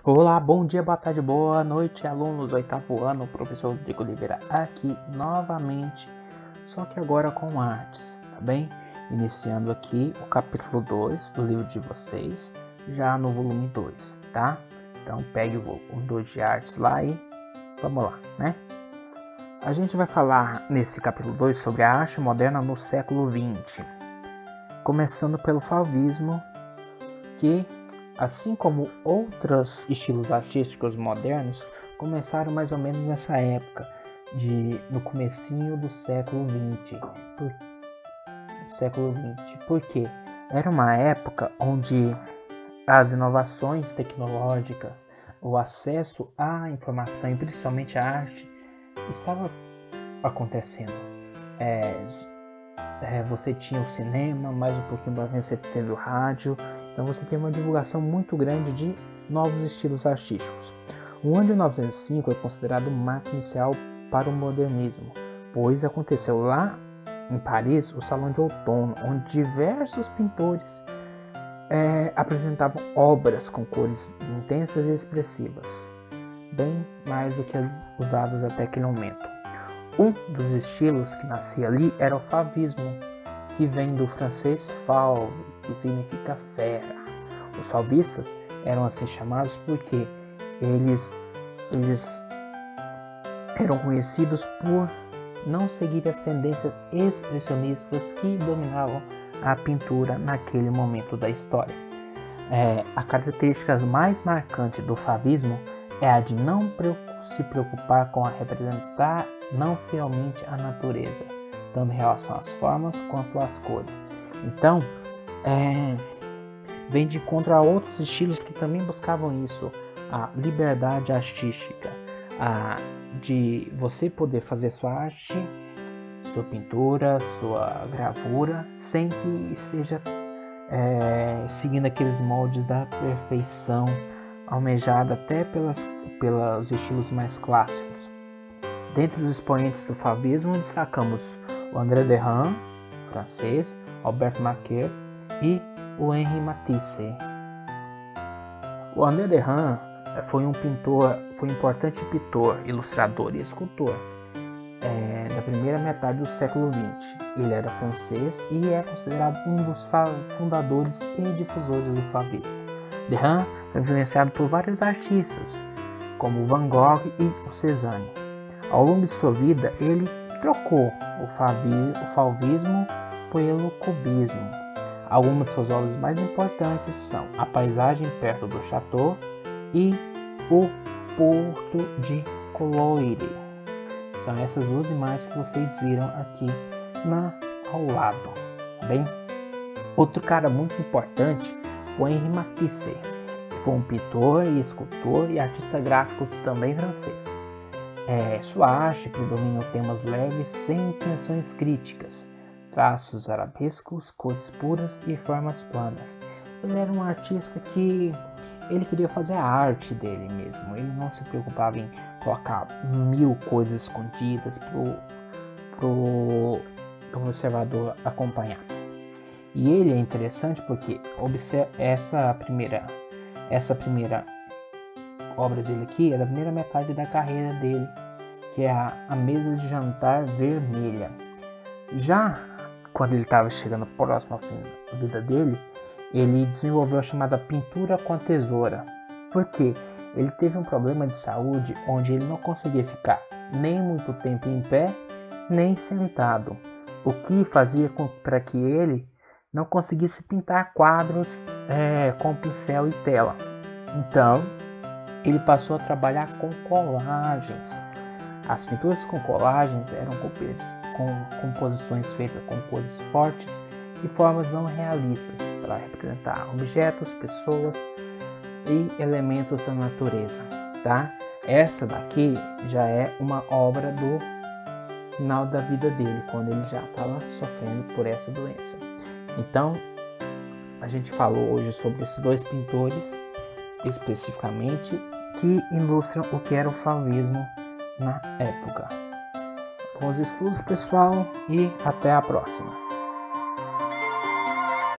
Olá, bom dia, boa tarde, boa noite, alunos do oitavo ano, professor Rodrigo Oliveira aqui novamente, só que agora com artes, tá bem? Iniciando aqui o capítulo 2 do livro de vocês, já no volume 2, tá? Então pegue o volume 2 de artes lá e vamos lá, né? A gente vai falar nesse capítulo 2 sobre a arte moderna no século XX, começando pelo fauvismo, que assim como outros estilos artísticos modernos, começaram mais ou menos nessa época, no comecinho do século XX. Porque era uma época onde as inovações tecnológicas, o acesso à informação e principalmente à arte estava acontecendo. Você tinha o cinema, mais um pouquinho para frente você teve o rádio. Então você tem uma divulgação muito grande de novos estilos artísticos. O ano de 1905 é considerado o marco inicial para o modernismo, pois aconteceu lá em Paris o Salão de Outono, onde diversos pintores apresentavam obras com cores intensas e expressivas, bem mais do que as usadas até aquele momento. Um dos estilos que nascia ali era o fauvismo, que vem do francês fauve, que significa fera. Os fauvistas eram assim chamados porque eles eram conhecidos por não seguir as tendências expressionistas que dominavam a pintura naquele momento da história. A característica mais marcante do fauvismo é a de não se preocupar com representar não fielmente a natureza, tanto em relação às formas quanto às cores. Então, vem de encontro a outros estilos que também buscavam isso, a liberdade artística, de você poder fazer sua arte, sua pintura, sua gravura, sem que esteja seguindo aqueles moldes da perfeição almejada até pelos estilos mais clássicos. Dentre os expoentes do fauvismo destacamos o André Derain, francês, Albert Marquet e o Henri Matisse. O André Derain foi um importante pintor, ilustrador e escultor da primeira metade do século XX. Ele era francês e é considerado um dos fundadores e difusores do fauvismo. Derain foi influenciado por vários artistas, como Van Gogh e o Cézanne. Ao longo de sua vida, ele trocou o fauvismo pelo cubismo. Algumas de suas obras mais importantes são A Paisagem Perto do Chateau e O Porto de Coloire. São essas duas imagens que vocês viram aqui ao lado, tá bem? Outro cara muito importante foi Henri Matisse, que foi um pintor e escultor e artista gráfico também francês. Sua arte predomina temas leves sem intenções críticas, traços arabescos, cores puras e formas planas. Ele era um artista que ele queria fazer a arte dele mesmo. Ele não se preocupava em colocar 1000 coisas escondidas para o observador acompanhar. E ele é interessante porque essa primeira obra dele aqui é da primeira metade da carreira dele, que é a Mesa de Jantar Vermelha. Já quando ele estava chegando próximo ao fim da vida dele, ele desenvolveu a chamada pintura com a tesoura, porque ele teve um problema de saúde onde ele não conseguia ficar nem muito tempo em pé, nem sentado, o que fazia para que ele não conseguisse pintar quadros com pincel e tela. Então, ele passou a trabalhar com colagens. As pinturas com colagens eram com composições feitas com cores fortes e formas não realistas para representar objetos, pessoas e elementos da natureza, tá? Essa daqui já é uma obra do final da vida dele, quando ele já estava sofrendo por essa doença. Então, a gente falou hoje sobre esses dois pintores especificamente que ilustram o que era o fauvismo na época. Bons estudos, pessoal, e até a próxima.